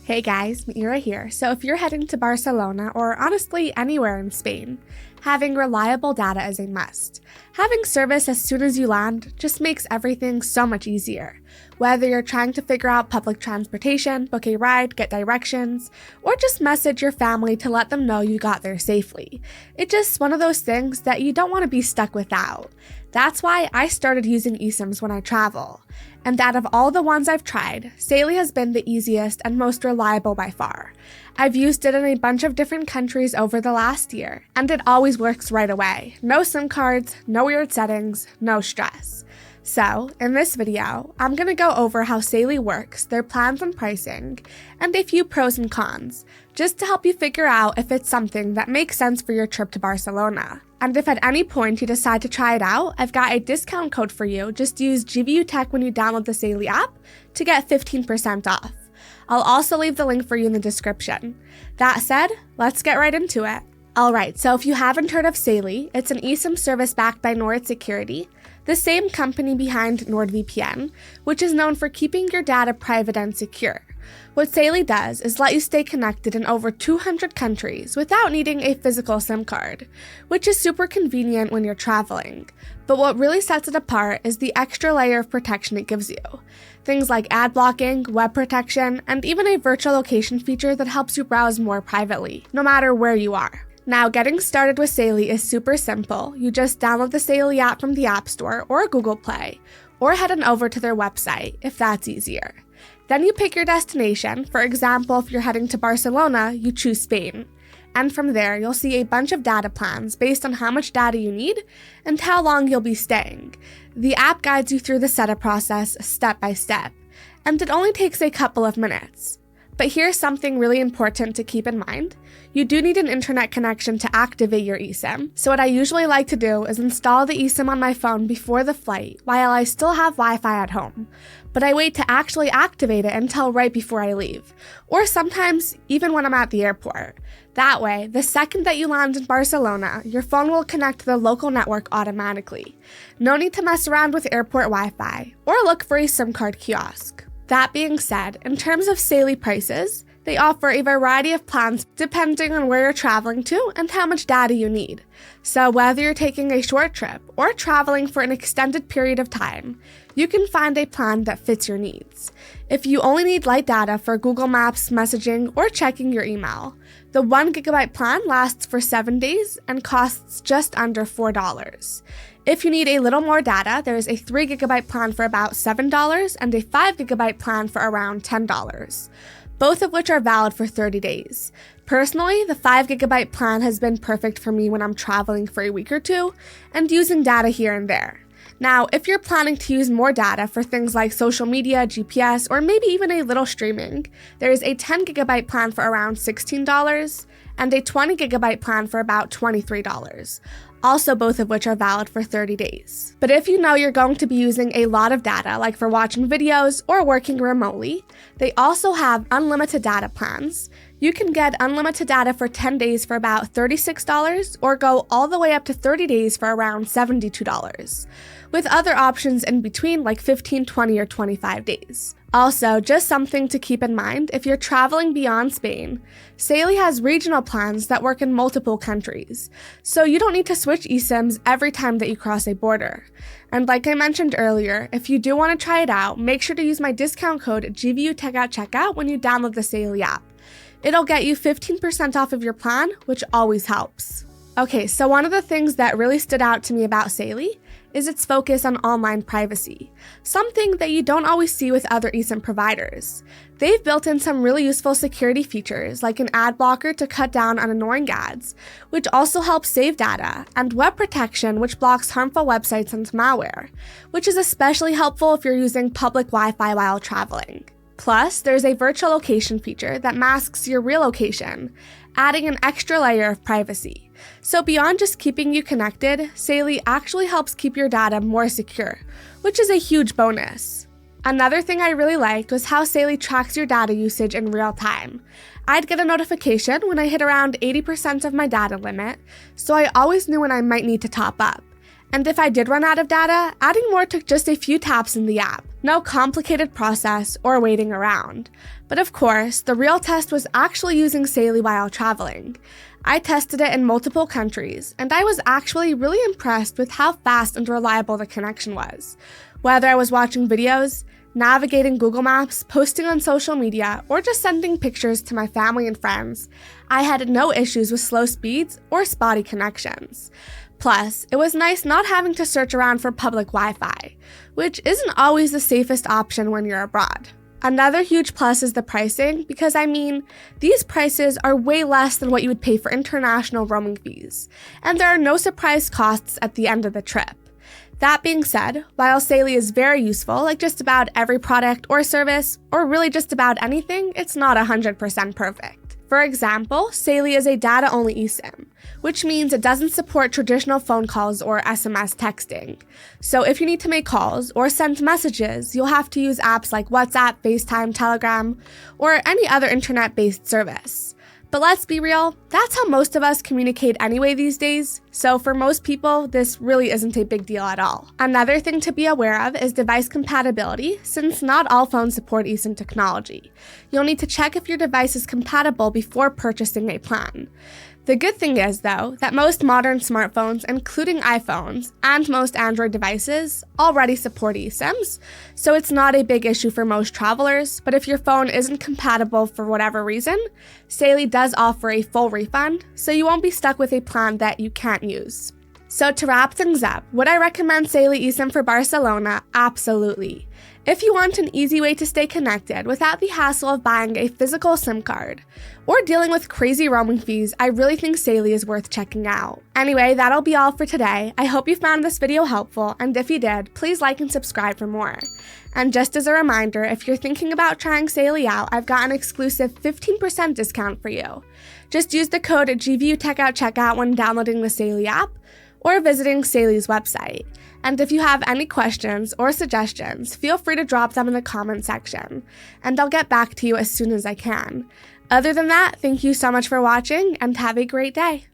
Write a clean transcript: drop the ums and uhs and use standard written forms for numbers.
Hey guys, Mira here. So if you're heading to Barcelona or honestly anywhere in Spain, having reliable data is a must. Having service as soon as you land just makes everything so much easier. Whether you're trying to figure out public transportation, book a ride, get directions, or just message your family to let them know you got there safely. It's just one of those things that you don't want to be stuck without. That's why I started using eSIMs when I travel. And out of all the ones I've tried, Saily has been the easiest and most reliable by far. I've used it in a bunch of different countries over the last year, and it always works right away. No SIM cards, no weird settings, no stress. So, in this video, I'm going to go over how Saily works, their plans and pricing, and a few pros and cons, just to help you figure out if it's something that makes sense for your trip to Barcelona. And if at any point you decide to try it out, I've got a discount code for you. Just use GVUTech when you download the Saily app to get 15% off. I'll also leave the link for you in the description. That said, let's get right into it. Alright, so if you haven't heard of Saily, it's an eSIM service backed by Nord Security, the same company behind NordVPN, which is known for keeping your data private and secure. What Saily does is let you stay connected in over 200 countries without needing a physical SIM card, which is super convenient when you're traveling. But what really sets it apart is the extra layer of protection it gives you. Things like ad blocking, web protection, and even a virtual location feature that helps you browse more privately, no matter where you are. Now, getting started with Saily is super simple. You just download the Saily app from the App Store or Google Play, or head on over to their website if that's easier. Then you pick your destination. For example, if you're heading to Barcelona, you choose Spain. And from there, you'll see a bunch of data plans based on how much data you need and how long you'll be staying. The app guides you through the setup process step by step, and it only takes a couple of minutes. But here's something really important to keep in mind. You do need an internet connection to activate your eSIM. So what I usually like to do is install the eSIM on my phone before the flight while I still have Wi-Fi at home. But I wait to actually activate it until right before I leave, or sometimes even when I'm at the airport. That way, the second that you land in Barcelona, your phone will connect to the local network automatically. No need to mess around with airport Wi-Fi, or look for a SIM card kiosk. That being said, in terms of Saily prices, they offer a variety of plans depending on where you're traveling to and how much data you need. So whether you're taking a short trip or traveling for an extended period of time, you can find a plan that fits your needs. If you only need light data for Google Maps, messaging, or checking your email, the 1 GB plan lasts for 7 days and costs just under $4. If you need a little more data, there's a 3 GB plan for about $7 and a 5 GB plan for around $10, both of which are valid for 30 days. Personally, the 5 GB plan has been perfect for me when I'm traveling for a week or two and using data here and there. Now, if you're planning to use more data for things like social media, GPS, or maybe even a little streaming, there's a 10 GB plan for around $16 and a 20 GB plan for about $23. Also both of which are valid for 30 days. But if you know you're going to be using a lot of data, like for watching videos or working remotely, they also have unlimited data plans. You can get unlimited data for 10 days for about $36 or go all the way up to 30 days for around $72, with other options in between like 15, 20, or 25 days. Also, just something to keep in mind, if you're traveling beyond Spain, Saily has regional plans that work in multiple countries, so you don't need to switch eSIMs every time that you cross a border. And like I mentioned earlier, if you do want to try it out, make sure to use my discount code GVUTech at checkout when you download the Saily app. It'll get you 15% off of your plan, which always helps. Okay, so one of the things that really stood out to me about Saily is its focus on online privacy, something that you don't always see with other eSIM providers. They've built in some really useful security features like an ad blocker to cut down on annoying ads, which also helps save data, and web protection, which blocks harmful websites and malware, which is especially helpful if you're using public Wi-Fi while traveling. Plus, there's a virtual location feature that masks your real location, adding an extra layer of privacy. So beyond just keeping you connected, Saily actually helps keep your data more secure, which is a huge bonus. Another thing I really liked was how Saily tracks your data usage in real time. I'd get a notification when I hit around 80% of my data limit, so I always knew when I might need to top up. And if I did run out of data, adding more took just a few taps in the app. No complicated process or waiting around. But of course, the real test was actually using Saily while traveling. I tested it in multiple countries, and I was actually really impressed with how fast and reliable the connection was. Whether I was watching videos, navigating Google Maps, posting on social media, or just sending pictures to my family and friends, I had no issues with slow speeds or spotty connections. Plus, it was nice not having to search around for public Wi-Fi, which isn't always the safest option when you're abroad. Another huge plus is the pricing, because these prices are way less than what you would pay for international roaming fees, and there are no surprise costs at the end of the trip. That being said, while Saily is very useful, like just about every product or service, or really just about anything, it's not 100% perfect. For example, Saily is a data-only eSIM, which means it doesn't support traditional phone calls or SMS texting. So if you need to make calls or send messages, you'll have to use apps like WhatsApp, FaceTime, Telegram, or any other internet-based service. But let's be real, that's how most of us communicate anyway these days, so for most people, this really isn't a big deal at all. Another thing to be aware of is device compatibility, since not all phones support eSIM technology. You'll need to check if your device is compatible before purchasing a plan. The good thing is, though, that most modern smartphones, including iPhones, and most Android devices, already support eSIMs, so it's not a big issue for most travelers, but if your phone isn't compatible for whatever reason, Saily does offer a full refund, so you won't be stuck with a plan that you can't use. So to wrap things up, would I recommend Saily eSIM for Barcelona? Absolutely. If you want an easy way to stay connected without the hassle of buying a physical SIM card or dealing with crazy roaming fees, I really think Saily is worth checking out. Anyway, that'll be all for today. I hope you found this video helpful, and if you did, please like and subscribe for more. And just as a reminder, if you're thinking about trying Saily out, I've got an exclusive 15% discount for you. Just use the code GVUTechOutCheckout when downloading the Saily app or visiting Saily's website. And if you have any questions or suggestions, feel free to drop them in the comment section, and I'll get back to you as soon as I can. Other than that, thank you so much for watching, and have a great day.